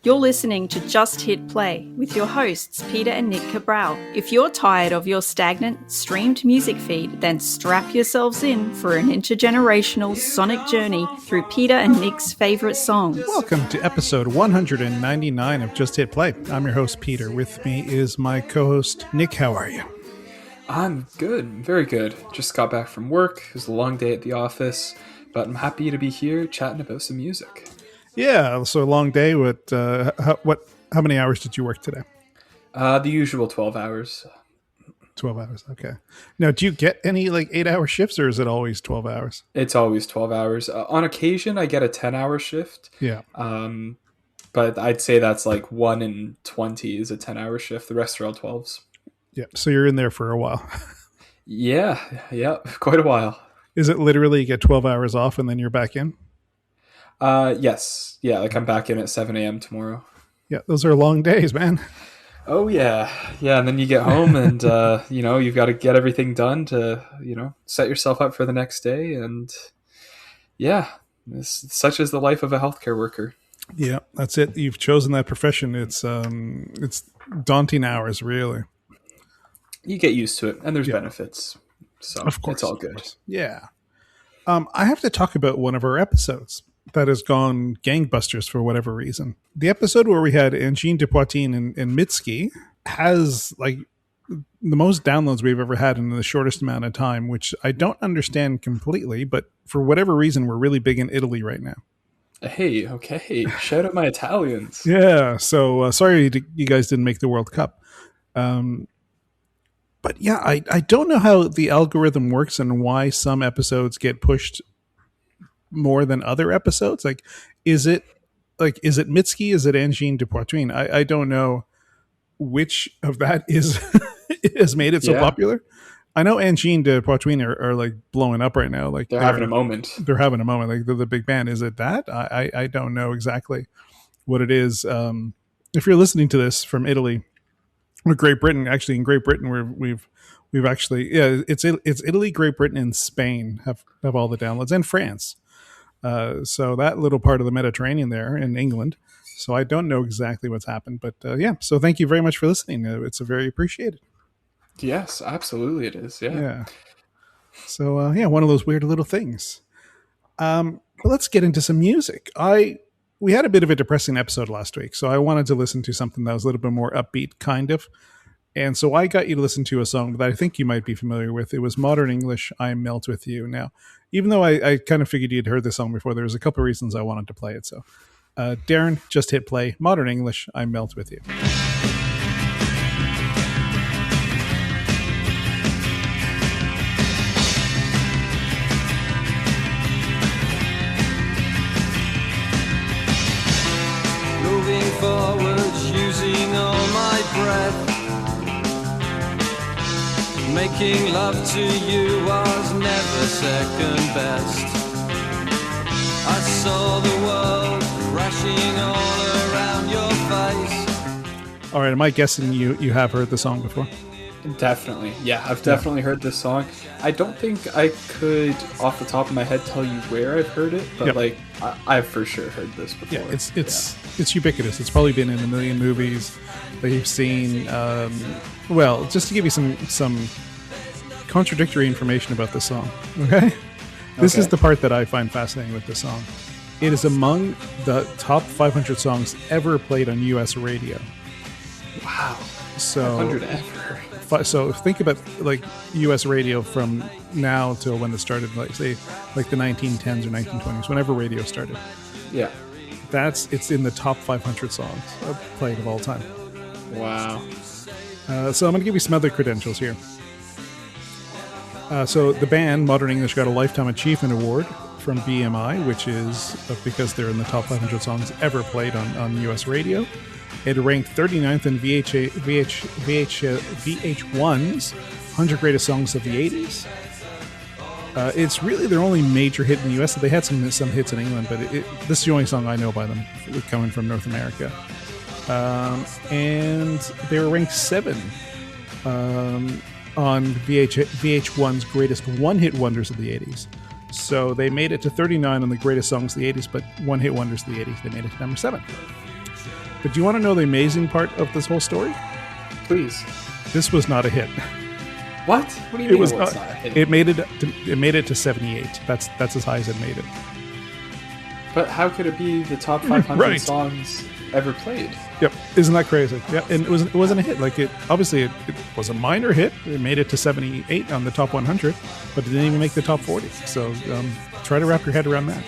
You're listening to Just Hit Play with your hosts, Peter and Nick Cabral. If you're tired of your stagnant, streamed music feed, then strap yourselves in for an intergenerational sonic journey through Peter and Nick's favorite songs. Welcome to episode 199 of Just Hit Play. I'm your host, Peter. With me is my co-host, Nick. How are you? I'm good, very good. Just got back from work. It was a long day at the office, but I'm happy to be here chatting about some music. Yeah, so a long day. How many hours did you work today? The usual 12 hours. 12 hours, okay. Now, do you get any 8-hour shifts, or is it always 12 hours? It's always 12 hours. On occasion, I get a 10-hour shift. Yeah. But I'd say that's 1 in 20 is a 10-hour shift. The rest are all 12s. Yeah, so you're in there for a while. Yeah, quite a while. Is it literally you get 12 hours off and then you're back in? Yes. Yeah, I'm back in at 7 a.m. tomorrow. Yeah, those are long days, man. Oh, yeah. Yeah, and then you get home and, you've got to get everything done to, set yourself up for the next day. And, yeah, such is the life of a healthcare worker. Yeah, that's it. You've chosen that profession. It's daunting hours, really. You get used to it, and there's benefits. So of course, it's all good. Yeah. I have to talk about one of our episodes that has gone gangbusters for whatever reason. The episode where we had Angine de Poitin and Mitski has the most downloads we've ever had in the shortest amount of time, which I don't understand completely, but for whatever reason, we're really big in Italy right now. Hey, okay. Shout out my Italians. Yeah. So sorry you guys didn't make the World Cup. But yeah, I don't know how the algorithm works and why some episodes get pushed more than other episodes. Is it Mitski? Is it Angine de Poitin? I don't know which of that is has made it so popular. I know Angine de Poitin are blowing up right now. They're having a moment. They're having a moment. They're the big band. Is it that? I don't know exactly what it is. If you're listening to this from Italy or Great Britain, actually in Great Britain, we've actually it's Italy, Great Britain, and Spain have all the downloads, and France. So that little part of the Mediterranean there in England. So I don't know exactly what's happened, but so thank you very much for listening. It's very appreciated. Yes, absolutely it is. Yeah. So one of those weird little things. But let's get into some music. We had a bit of a depressing episode last week, so I wanted to listen to something that was a little bit more upbeat, kind of. And so I got you to listen to a song that I think you might be familiar with. It was Modern English, I Melt With You. Now, even though I kind of figured you'd heard this song before, there was a couple of reasons I wanted to play it. So, Darren, just hit play. Modern English, I Melt With You. Moving forwards, using all my breath. Making love to you was never second best. I saw the world crashing all around your face. All right, am I guessing you have heard the song before? Definitely. Yeah, I've definitely heard this song. I don't think I could, off the top of my head, tell you where I've heard it, but I've for sure heard this before. Yeah, it's ubiquitous. It's probably been in a million movies that you've seen. Well, just to give you some contradictory information about this song, okay? This is the part that I find fascinating with this song. It is among the top 500 songs ever played on U.S. radio. Wow. So 500 ever. So think about U.S. radio from now till when it started, say the 1910s or 1920s, whenever radio started. Yeah. It's in the top 500 songs played of all time. Wow. So I'm going to give you some other credentials here. So the band Modern English got a Lifetime Achievement Award from BMI, which is because they're in the top 500 songs ever played on U.S. radio. It ranked 39th in VH1's 100 Greatest Songs of the 80s. It's really their only major hit in the U.S. They had some hits in England, but this is the only song I know by them coming from North America. And they were ranked 7 on VH1's Greatest One-Hit Wonders of the 80s. So they made it to 39 on the Greatest Songs of the 80s, but One-Hit Wonders of the 80s, they made it to number 7. But do you want to know the amazing part of this whole story? Please. This was not a hit. What? What do you mean was not a hit? It made it to 78. That's as high as it made it. But how could it be the top 500 Right. songs ever played? Yep, isn't that crazy? Yeah, and it wasn't a hit. Like it was a minor hit. It made it to 78 on the top 100, but it didn't even make the top 40. So try to wrap your head around that.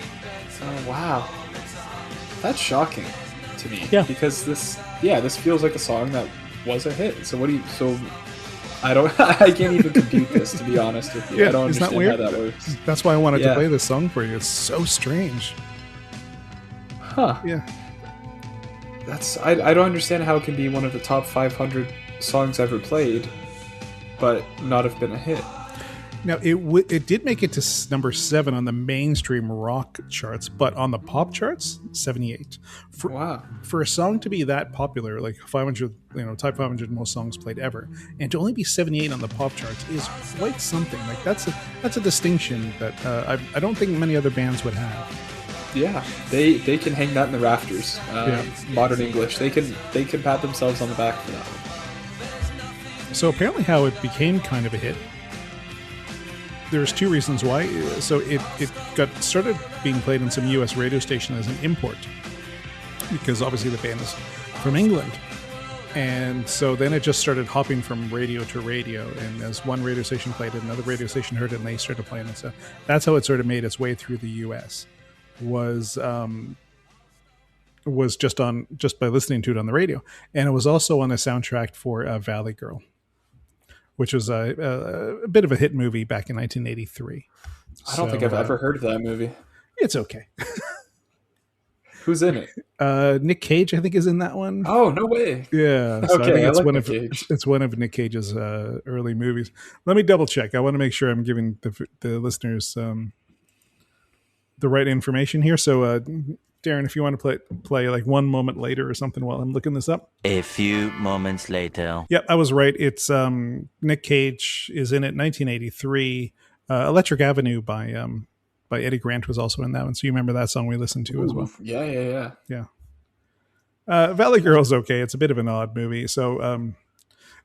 Oh wow, that's shocking to me. Yeah. Because this feels like a song that was a hit. So I don't. I can't even compute this, to be honest with you. Yeah, I don't isn't that understand weird? how that works. That's why I wanted to Yeah. play this song for you. It's so strange. Huh. Yeah. I don't understand how it can be one of the top 500 songs ever played, but not have been a hit. Now it did make it to number 7 on the mainstream rock charts, but on the pop charts, 78. Wow. For a song to be that popular, like 500, top 500 most songs played ever, and to only be 78 on the pop charts is quite something. Like that's a distinction that I don't think many other bands would have. Yeah, they can hang that in the rafters. Modern English, they can pat themselves on the back for that one. So apparently, how it became kind of a hit. There's 2 reasons why. So it got started being played on some U.S. radio station as an import, because obviously the band is from England. And so then it just started hopping from radio to radio. And as one radio station played it, another radio station heard it, and they started playing it. So that's how it sort of made its way through the U.S. was just by listening to it on the radio. And it was also on a soundtrack for Valley Girl, which was a bit of a hit movie back in 1983. I don't think I've ever heard of that movie. It's okay. Who's in it? Nick Cage, I think, is in that one. Oh, no way. Yeah. So Okay, I like one Nick of Cage. it's one of Nick Cage's early movies. Let me double check. I want to make sure I'm giving the listeners the right information here. So, Darren, if you want to play like One Moment Later or something while I'm looking this up. A few moments later. Yep, I was right. It's Nick Cage is in it. 1983. Electric Avenue by Eddie Grant was also in that one. So you remember that song we listened to as well. Yeah. Valley Girl's okay. It's a bit of an odd movie. So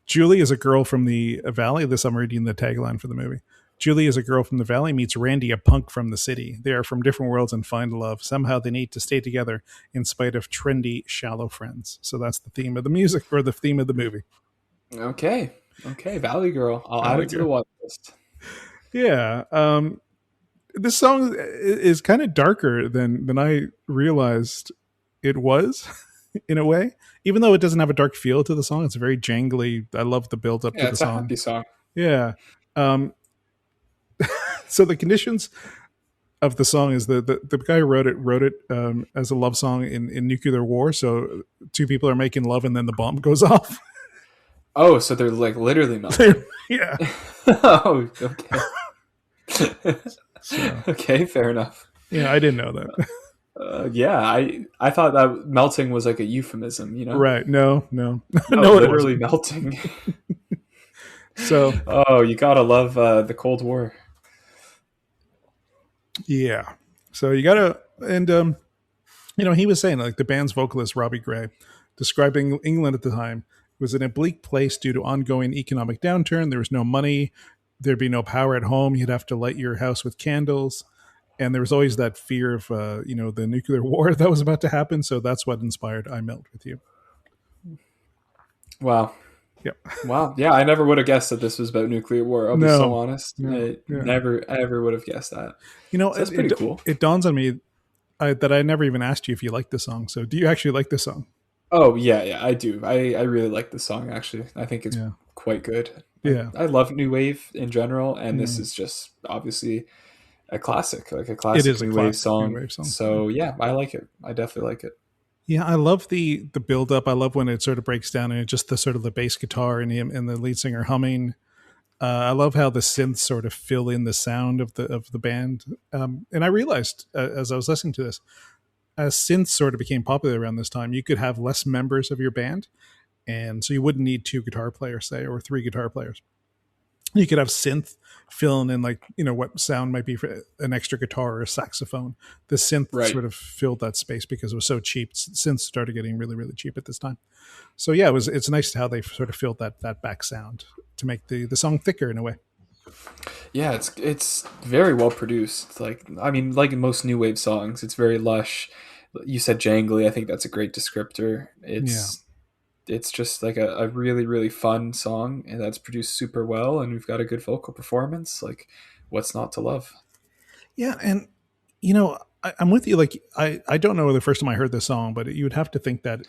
Julie is a girl from the Valley. This I'm reading the tagline for the movie. Julie is a girl from the Valley, meets Randy, a punk from the city. They are from different worlds and find love. Somehow they need to stay together in spite of trendy, shallow friends. So that's the theme of the music, or the theme of the movie. Okay, Valley Girl. I'll add it to the watch list. Yeah. This song is kind of darker than I realized it was, in a way. Even though it doesn't have a dark feel to the song, it's very jangly. I love the build up to the It's song. a happy song. Yeah. So the conditions of the song is the guy who wrote it as a love song in nuclear war. So 2 people are making love and then the bomb goes off. Oh, so they're like literally melting. Yeah. Oh, okay. So, Okay, fair enough. yeah, I didn't know that. Yeah, I thought that melting was like a euphemism, you know? Right. No. No, No, it literally wasn't. melting. So, Oh, you gotta love the Cold War. yeah. So you gotta, and he was saying, like, the band's vocalist Robbie Gray, describing England at the time, was in a bleak place due to ongoing economic downturn. There was no money, there'd be no power at home. You'd have to light your house with candles, and there was always that fear of the nuclear war that was about to happen. So that's what inspired "I Melt with You." Wow. Yep. Wow. Yeah, I never would have guessed that this was about nuclear war. I'll be No. so honest. No. I Yeah. never would have guessed that. So that's pretty cool. It dawns on me that I never even asked you if you like the song. So do you actually like this song? Oh, yeah, I do. I really like this song, actually. I think it's quite good. Yeah. I love new wave in general, and this is just obviously a classic, like a classic It is a new classic wave song. new wave song. So yeah, I like it. I definitely like it. Yeah, I love the build up. I love when it sort of breaks down and it's just the sort of the bass guitar and the lead singer humming. I love how the synths sort of fill in the sound of the band. And I realized as I was listening to this, as synths sort of became popular around this time, you could have less members of your band, and so you wouldn't need 2 guitar players, say, or 3 guitar players. You could have synth filling in, like, what sound might be for an extra guitar or a saxophone. The synth Right. sort of filled that space because it was so cheap. Synths started getting really, really cheap at this time. So yeah, it's nice how they sort of filled that back sound to make the song thicker in a way. Yeah, it's very well produced. Like, I mean, like in most new wave songs, it's very lush. You said jangly. I think that's a great descriptor. It's just like a really, really fun song, and that's produced super well, and we've got a good vocal performance. Like, what's not to love? Yeah, and I'm with you. Like, I don't know the first time I heard this song, but you would have to think that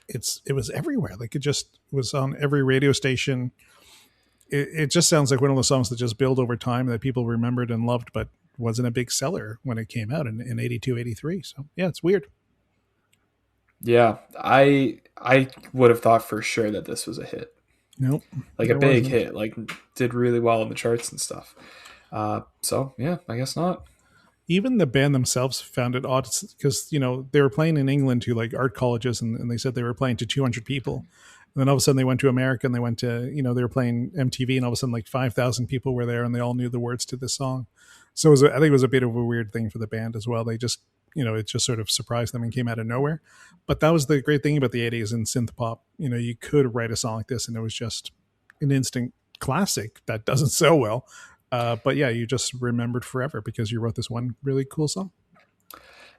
it was everywhere. Like, it just was on every radio station. It just sounds like one of those songs that just build over time, that people remembered and loved, but wasn't a big seller when it came out in 82, 83. So yeah, it's weird. Yeah, I would have thought for sure that this was a hit. Nope. Like a big hit, like did really well in the charts and stuff. So yeah, I guess not. Even the band themselves found it odd because, they were playing in England to like art colleges, and they said they were playing to 200 people. And then all of a sudden they went to America, and they went to, they were playing MTV, and all of a sudden like 5,000 people were there, and they all knew the words to this song. So I think it was a bit of a weird thing for the band as well. They just, it just sort of surprised them and came out of nowhere. But that was the great thing about the 80s and synth pop. You could write a song like this and it was just an instant classic that doesn't sell well. But yeah, you just remembered forever because you wrote this one really cool song.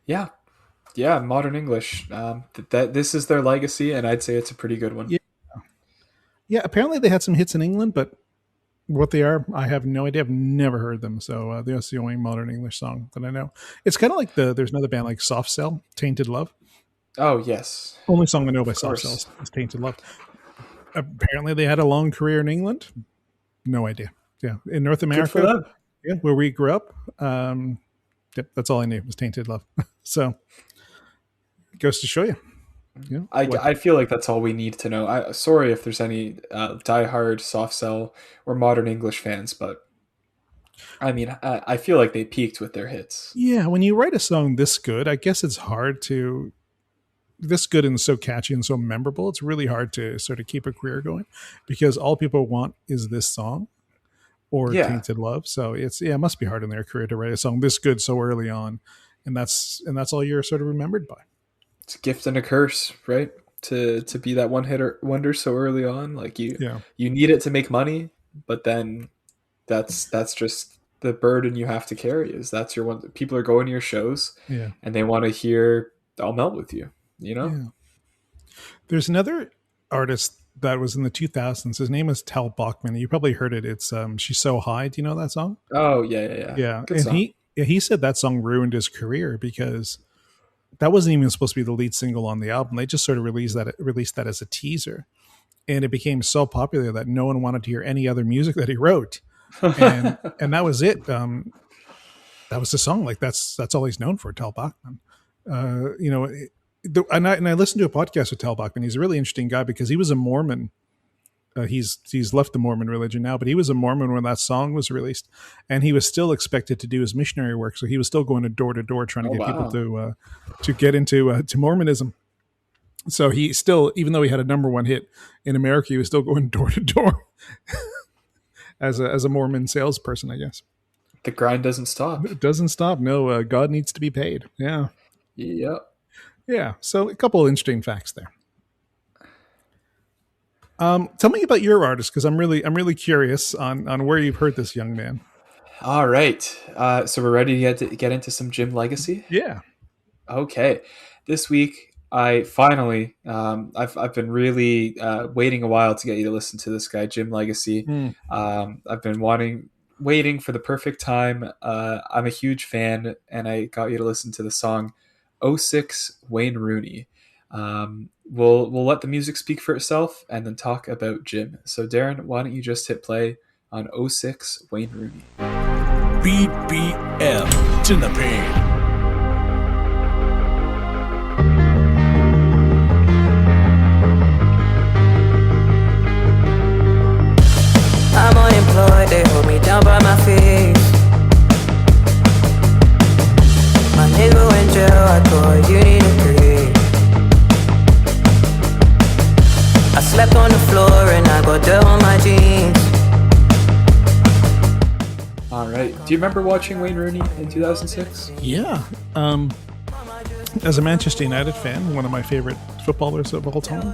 Yeah. Yeah, Modern English. That this is their legacy, and I'd say it's a pretty good one. Yeah, apparently they had some hits in England, but what they are, I have no idea. I've never heard them. So that's the only Modern English song that I know. It's kind of like there's another band like Soft Cell, Tainted Love. Oh, yes. Only song I know by Soft Cell is Tainted Love. Apparently they had a long career in England. No idea. Yeah, in North America, yeah, where we grew up. Yep, that's all I knew was Tainted Love. So it goes to show you. Yeah, I feel like that's all we need to know. Sorry if there's any diehard Soft Cell or Modern English fans, but I mean, I feel like they peaked with their hits. Yeah, when you write a song this good, I guess it's hard to this good and so catchy and so memorable. It's really hard to sort of keep a career going because all people want is this song or Tainted Love. So it must be hard in their career to write a song this good so early on, and that's all you're sort of remembered by. It's a gift and a curse, right? To be that one hitter wonder so early on, like you need it to make money, but then that's just the burden you have to carry. Is that's your one. People are going to your shows, and they want to hear "I'll Melt with You." There's another artist that was in the 2000s. His name is Tal Bachman. You probably heard it. It's "She's So High." Do you know that song? Oh yeah. Good song. He said that song ruined his career because that wasn't even supposed to be the lead single on the album. They just sort of released that as a teaser, and it became so popular that no one wanted to hear any other music that he wrote, and that was it. That was the song. Like that's all he's known for, Tal Bachman. And I listened to a podcast with Tal Bachman. He's a really interesting guy because he was a Mormon. He's left the Mormon religion now, but he was a Mormon when that song was released, and he was still expected to do his missionary work. So he was still going door to door trying to get people to get into to Mormonism. So he still, even though he had a #1 hit in America, he was still going door to door as a Mormon salesperson, I guess. The grind doesn't stop. It doesn't stop. No, God needs to be paid. Yeah. Yep. Yeah. So a couple of interesting facts there. Tell me about your artist because I'm really curious on where you've heard this young man. All right. So we're ready to get into some Jim Legxacy? Yeah. Okay. This week I finally I've been really waiting a while to get you to listen to this guy, Jim Legxacy. I've been waiting for the perfect time. I'm a huge fan, and I got you to listen to the song 06 Wayne Rooney. We'll let the music speak for itself and then talk about Jim. So Darren, why don't you just hit play on 06 Wayne Rooney. BBM 真的 pain. I'm unemployed, they hold me down by my feet. My nigga in jail, I thought you need a degree. I slept on the floor and I got dirt on my jeans. All right. Do you remember watching Wayne Rooney in 2006? Yeah. As a Manchester United fan, one of my favorite footballers of all time,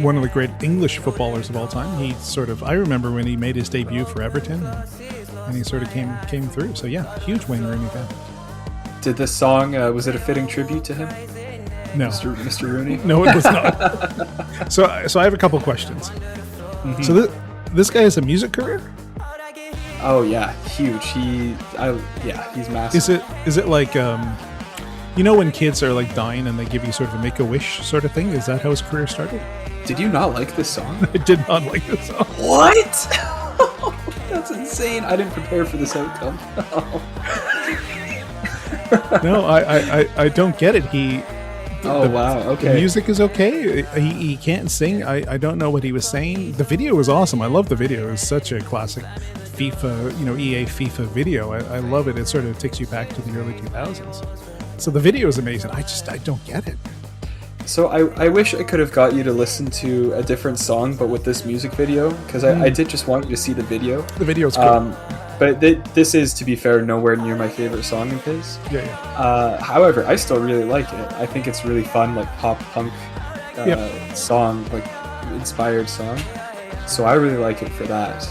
one of the great English footballers of all time. I remember when he made his debut for Everton, and he sort of came through. So yeah, huge Wayne Rooney fan. Did this song, was it a fitting tribute to him? No. Mr. Rooney? No, it was not. So I have a couple questions. Mm-hmm. So this guy has a music career? Oh yeah, huge. He's massive. Is it like when kids are like dying and they give you sort of a Make-A-Wish sort of thing? Is that how his career started? Did you not like this song? I did not like this song. What? That's insane. I didn't prepare for this outcome. No, I don't get it. Wow. Okay. The music is okay. He can't sing. I don't know what he was saying. The video was awesome. I love the video. It was such a classic FIFA, EA FIFA video. I love it. It sort of takes you back to the early 2000s. So the video is amazing. I don't get it. So I wish I could have got you to listen to a different song, but with this music video, because I did just want you to see the video. The video is cool. But this is, to be fair, nowhere near my favorite song of his. Yeah. However, I still really like it. I think it's really fun, like pop punk song, like inspired song. So I really like it for that.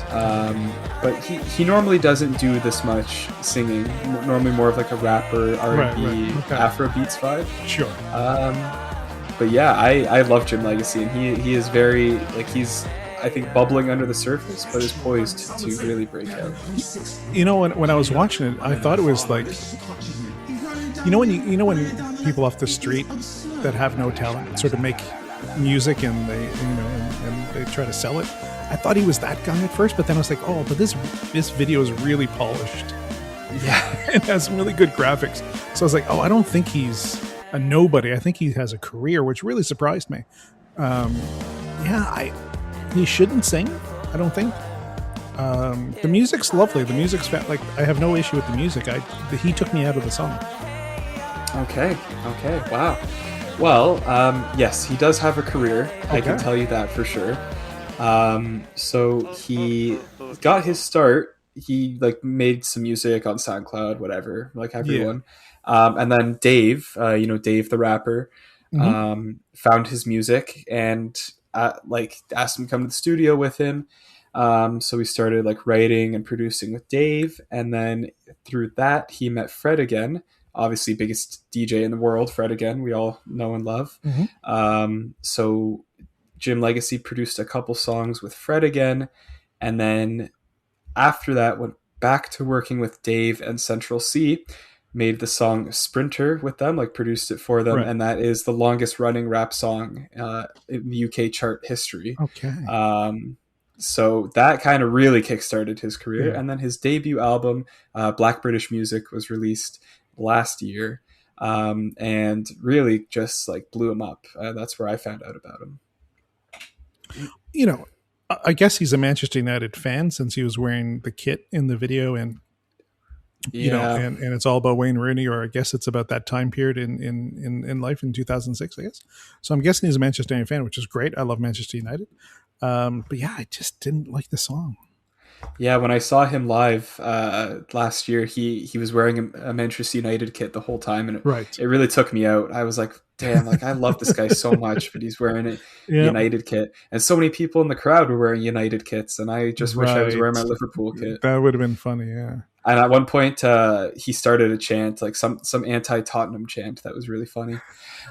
But he normally doesn't do this much singing. Normally more of like a rapper, R&B, Okay. Afrobeats vibe. Sure. But yeah, I love Jim Legxacy, and he is very, like, he's, I think, bubbling under the surface, but is poised to really break out. When I was watching it, I thought it was like, when people off the street that have no talent sort of make music and they and they try to sell it. I thought he was that guy at first, but then I was like, oh, but this video is really polished. Yeah, it has really good graphics. So I was like, oh, I don't think he's a nobody. I think he has a career, which really surprised me. He shouldn't sing, I don't think. The music's lovely. The music's like, I have no issue with the music. He took me out of the song. Okay, wow. Well, yes, he does have a career. Okay. I can tell you that for sure. So he got his start. He like made some music on SoundCloud, whatever, like everyone. Yeah. And then Dave, Dave the rapper, found his music and asked him to come to the studio with him. So we started like writing and producing with Dave, and then through that he met Fred again. Obviously, biggest DJ in the world, Fred again. We all know and love. So Jim Legxacy produced a couple songs with Fred again, and then after that went back to working with Dave and Central C. Made the song Sprinter with them, like produced it for them, right. And that is the longest running rap song in the UK chart history. Okay. So that kind of really kickstarted his career. Yeah. And then his debut album, Black British Music, was released last year, and really just like blew him up. That's where I found out about him. I guess he's a Manchester United fan since he was wearing the kit in the video, and and it's all about Wayne Rooney, or I guess it's about that time period in life in 2006, I guess. So I'm guessing he's a Manchester United fan, which is great. I love Manchester United. But yeah, I just didn't like the song. Yeah, when I saw him live last year, he was wearing a Manchester United kit the whole time, and it really took me out. I was like, damn, like I love this guy so much, but he's wearing a United kit, and so many people in the crowd were wearing United kits, and I just wish I was wearing my Liverpool kit. That would have been funny, yeah. And at one point, he started a chant, like some anti-Tottenham chant that was really funny.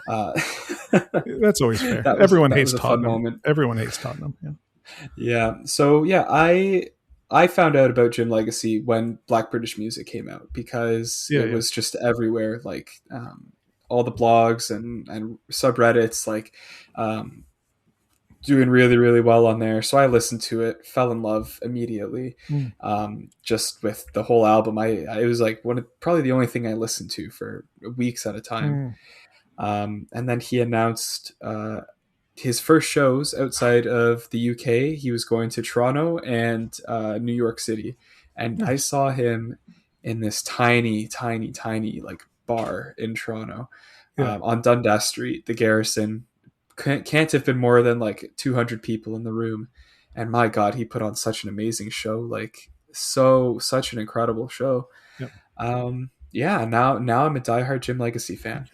That's always fair. Everyone hates Tottenham. Everyone hates Tottenham. Yeah. Yeah. So yeah, I found out about Jim Legxacy when Black British Music came out, because it was just everywhere, like all the blogs and subreddits, like doing really, really well on there. So I listened to it, fell in love immediately, just with the whole album. It was like probably the only thing I listened to for weeks at a time. And then he announced his first shows outside of the UK. He was going to Toronto and New York City. And I saw him in this tiny, tiny, tiny like bar in Toronto on Dundas Street, the Garrison. Can't have been more than like 200 people in the room. And my God, he put on such an amazing show. Like such an incredible show. Yep. Yeah, now I'm a diehard Jim Legacy fan.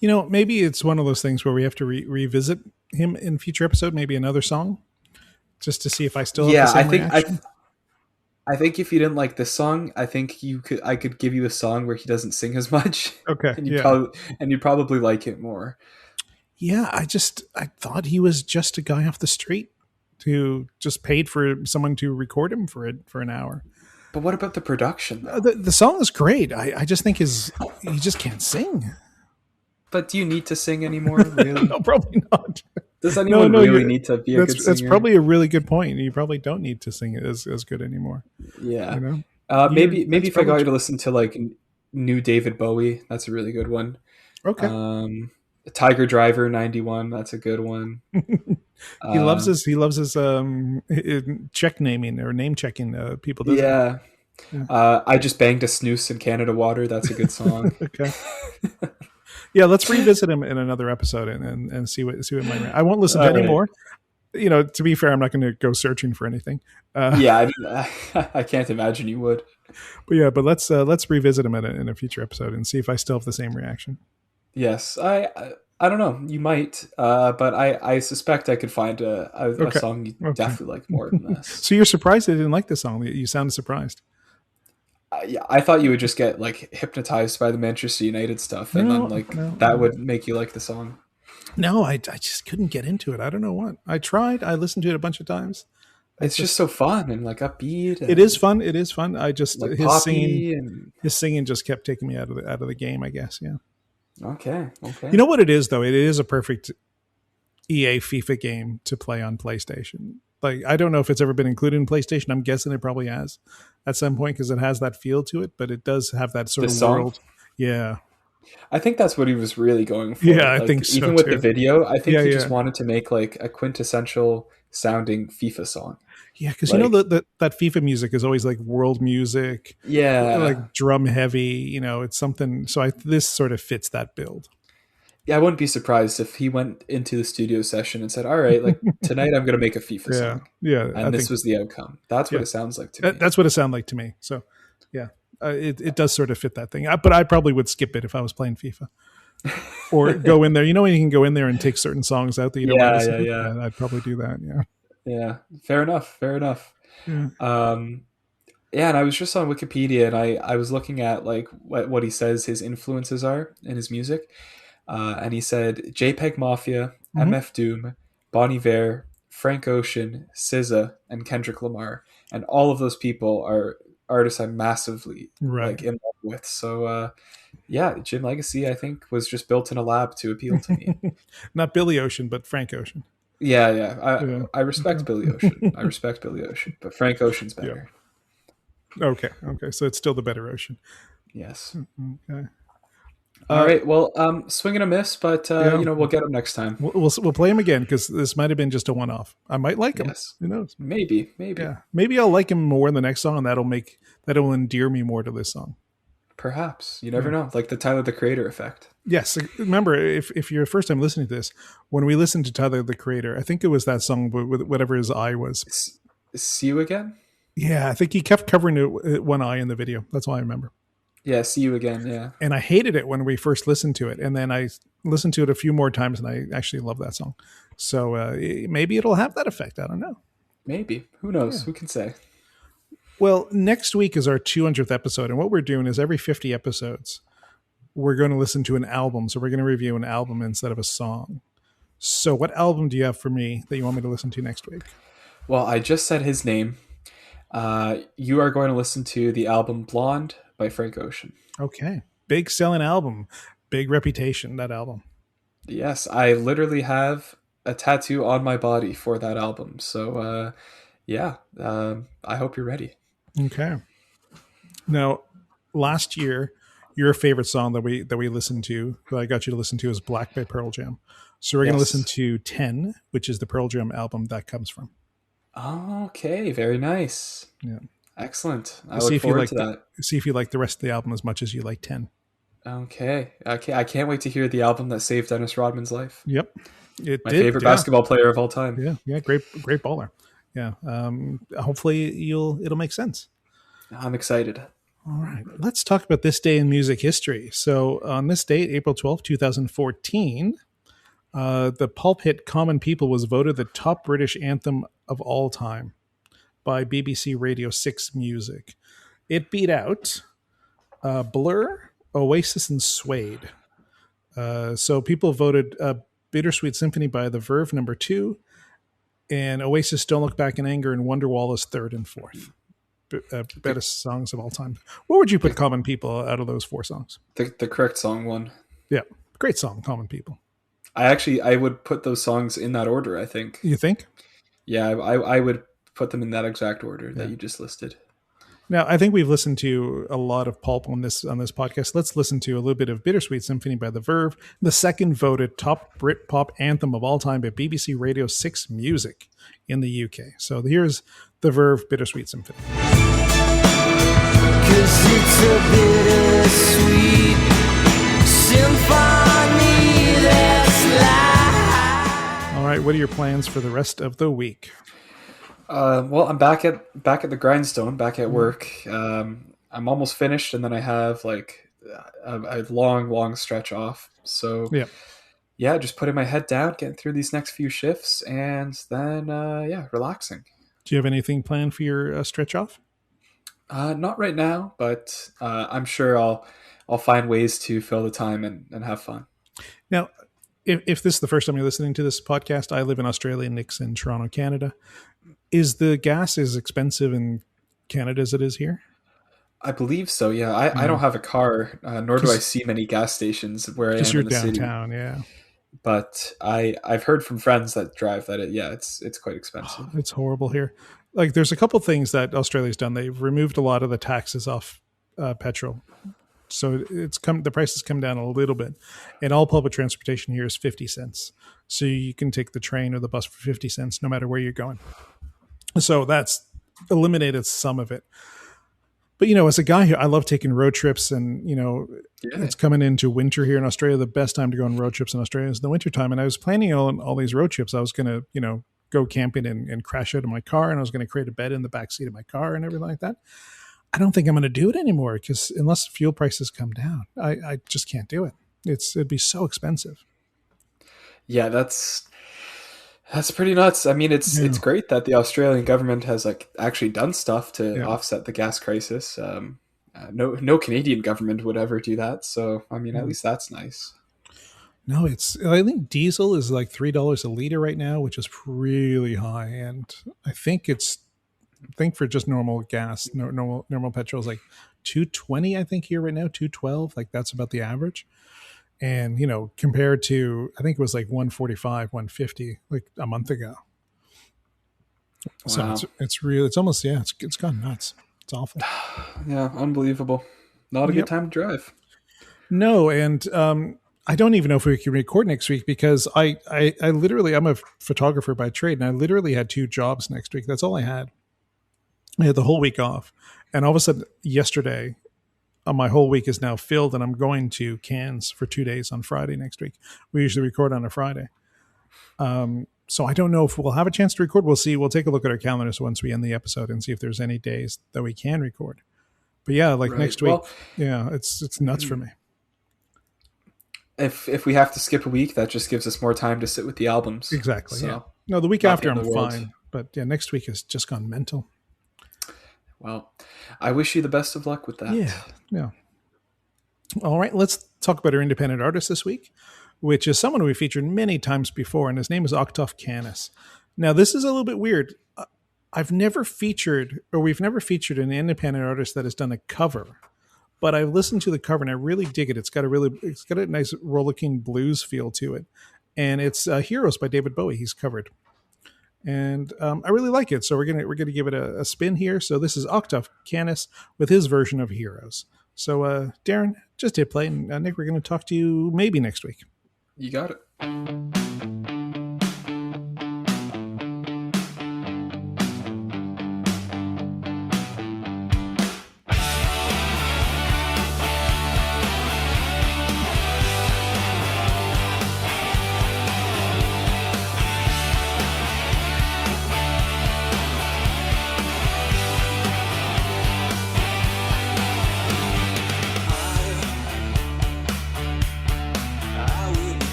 You know, maybe it's one of those things where we have to revisit him in future episode, maybe another song, just to see if I still have the same reaction. I think if you didn't like this song, I think I could give you a song where he doesn't sing as much. Okay. and you'd probably like it more. Yeah, I thought he was just a guy off the street who just paid for someone to record him for an hour. But what about the production? The song is great. I just think he just can't sing. But do you need to sing anymore? Really? No, probably not. Does anyone really need to be a good singer? That's probably a really good point. You probably don't need to sing it as good anymore. Yeah. You know? Maybe if I got you to listen to like new David Bowie, that's a really good one. Okay. Tiger Driver 91, that's a good one. He loves his check naming or name checking people. Yeah. I Just Banged a Snooze in Canada Water, that's a good song. Okay. Yeah, let's revisit him in another episode and see what might. I won't listen to any more. You know, to be fair, I'm not going to go searching for anything. I can't imagine you would. But let's revisit him in a future episode and see if I still have the same reaction. Yes, I don't know. You might, but I suspect I could find a song you definitely like more than this. So you're surprised I didn't like this song? You sounded surprised. Yeah, I thought you would just get like hypnotized by the Manchester United stuff, and that would make you like the song. No, I just couldn't get into it. I don't know what. I tried. I listened to it a bunch of times. It's just so fun and like upbeat. And it is fun. It is fun. I just like his singing just kept taking me out of the game, I guess. Yeah. Okay. You know what it is though? It is a perfect EA FIFA game to play on PlayStation. Like, I don't know if it's ever been included in PlayStation. I'm guessing it probably has at some point because it has that feel to it, but it does have that sort of world. Yeah. I think that's what he was really going for. Yeah, I think so. Even with the video, I think he just wanted to make like a quintessential sounding FIFA song. Yeah, because you know that FIFA music is always like world music. Yeah. Like drum heavy, you know, it's something. So this sort of fits that build. Yeah, I wouldn't be surprised if he went into the studio session and said, all right, like tonight I'm going to make a FIFA song. Yeah. And this was the outcome. That's what it sounds like to me. That's what it sounded like to me. So, yeah, it does sort of fit that thing. But I probably would skip it if I was playing FIFA. Or go in there. You know when you can go in there and take certain songs out that you don't want to sing? Yeah. I'd probably do that, Yeah, fair enough. Yeah. And I was just on Wikipedia and I was looking at like what he says his influences are in his music. And he said JPEG Mafia, MF Doom, Bon Iver, Frank Ocean, SZA, and Kendrick Lamar. And all of those people are artists I'm massively like in love with. So Jim Legacy, I think, was just built in a lab to appeal to me. Not Billy Ocean, but Frank Ocean. Yeah. I respect Billy Ocean. But Frank Ocean's better. Yeah. Okay. So it's still the better Ocean. Yes. Okay. All right. Well, swing and a miss, but we'll get him next time. We'll play him again because this might have been just a one-off. I might like him. Yes. Who knows? Maybe. Yeah. Maybe I'll like him more in the next song, and that'll endear me more to this song. Perhaps. You never know. Like the Tyler the Creator effect. Yes. Remember, if you're first time listening to this, when we listened to Tyler the Creator, I think it was that song with whatever his eye was. See You Again? Yeah, I think he kept covering one eye in the video. That's all I remember. Yeah, See You Again, yeah. And I hated it when we first listened to it. And then I listened to it a few more times, and I actually love that song. So maybe it'll have that effect. I don't know. Maybe. Who knows? Yeah. Who can say? Well, next week is our 200th episode. And what we're doing is every 50 episodes, we're going to listen to an album. So we're going to review an album instead of a song. So what album do you have for me that you want me to listen to next week? Well, I just said his name. You are going to listen to the album Blonde by Frank Ocean. Okay. Big selling album. Big reputation, that album. Yes, I literally have a tattoo on my body for that album. So, I hope you're ready. Okay. Now, last year, your favorite song that we listened to, that I got you to listen to, is Black by Pearl Jam. So we're going to listen to 10, which is the Pearl Jam album that comes from. Okay, very nice. Yeah. Excellent. I look forward to that. See if you like the rest of the album as much as you like 10. Okay. I can't wait to hear the album that saved Dennis Rodman's life. Yep. My favorite basketball player of all time. Yeah. Great baller. yeah. Hopefully it'll make sense. I'm excited. All right, let's talk about this day in music history. So on this date, April 12th, 2014, the pulp hit Common People was voted the top British anthem of all time by BBC Radio 6 Music. It beat out Blur, Oasis, and Suede. So people voted Bittersweet Symphony by The Verve number 2, and Oasis Don't Look Back in Anger and Wonderwall is 3rd and 4th. Best songs of all time. What would you put Common People out of those 4 songs? The correct song won. Yeah, great song, Common People. I would put those songs in that order, I think. You think? Yeah, I would put them in that exact order that you just listed. Now, I think we've listened to a lot of pulp on this podcast. Let's listen to a little bit of Bittersweet Symphony by The Verve, the second voted top Brit-pop anthem of all time by BBC Radio 6 Music in the UK. So here's The Verve, Bittersweet Symphony. 'Cause it's a bittersweet symphony that's life. All right, what are your plans for the rest of the week? Well, I'm back at the grindstone, back at work. I'm almost finished, and then I have like a long stretch off. So yeah, just putting my head down, getting through these next few shifts, and then relaxing. Do you have anything planned for your stretch off? Not right now, but I'm sure I'll find ways to fill the time and have fun. Now, if this is the first time you're listening to this podcast, I live in Australia, Nick's in Toronto, Canada. Is the gas as expensive in Canada as it is here? I believe so, yeah. I don't have a car, nor do I see many gas stations where I am you're in the city. downtown, yeah. But I've heard from friends that drive that it's quite expensive. It's horrible here. Like, there's a couple things that Australia's done. They've removed a lot of the taxes off petrol, so the price has come down a little bit. And all public transportation here is 50 cents. So you can take the train or the bus for 50 cents no matter where you're going. So that's eliminated some of it. But, as a guy here, I love taking road trips, and, it's coming into winter here in Australia. The best time to go on road trips in Australia is the winter time. And I was planning on all these road trips. I was going to, go camping and crash out of my car, and I was going to create a bed in the back seat of my car and everything like that. I don't think I'm going to do it anymore, because unless fuel prices come down, I just can't do it. It'd be so expensive. Yeah, that's pretty nuts. I mean, it's great that the Australian government has actually done stuff to offset the gas crisis. No Canadian government would ever do that. So, I mean, at least that's nice. No, I think diesel is like $3 a liter right now, which is really high. And I think for just normal gas, normal petrol is like $2.20, I think, here right now, $2.12. Like, that's about the average. And, compared to, I think it was like $1.45, $1.50 like a month ago. Wow. So it's real. It's almost, it's gone nuts. It's awful. Yeah, unbelievable. Not a good time to drive. No, and I don't even know if we can record next week, because I literally, I'm a photographer by trade, and I literally had 2 jobs next week. That's all I had. I had the whole week off. And all of a sudden, yesterday, my whole week is now filled, and I'm going to Cairns for 2 days on Friday next week. We usually record on a Friday. So I don't know if we'll have a chance to record. We'll see. We'll take a look at our calendars once we end the episode and see if there's any days that we can record. But yeah, next week, it's nuts for me. If we have to skip a week, that just gives us more time to sit with the albums. Exactly. So, yeah. No, the week after I'm fine, but yeah, next week has just gone mental. Well, I wish you the best of luck with that. Yeah. All right, let's talk about our independent artist this week, which is someone we featured many times before, and his name is Oktaf Kanis. Now, this is a little bit weird. We've never featured an independent artist that has done a cover, but I've listened to the cover and I really dig it. It's got a nice rollicking blues feel to it, and it's "Heroes" by David Bowie. He's covered, and I really like it. So we're gonna give it a spin here. So this is Oktaf Kanis with his version of "Heroes." So Darren, just hit play, and Nick, we're going to talk to you maybe next week. You got it.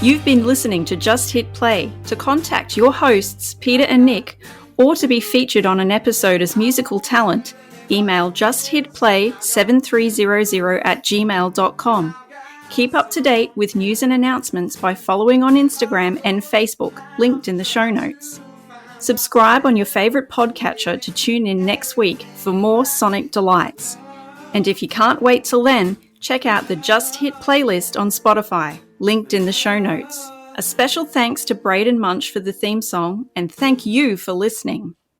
You've been listening to Just Hit Play. To contact your hosts, Peter and Nick, or to be featured on an episode as musical talent, email justhitplay7300@gmail.com. Keep up to date with news and announcements by following on Instagram and Facebook, linked in the show notes. Subscribe on your favourite podcatcher to tune in next week for more sonic delights. And if you can't wait till then, check out the Just Hit playlist on Spotify, linked in the show notes. A special thanks to Braden Munch for the theme song, and thank you for listening.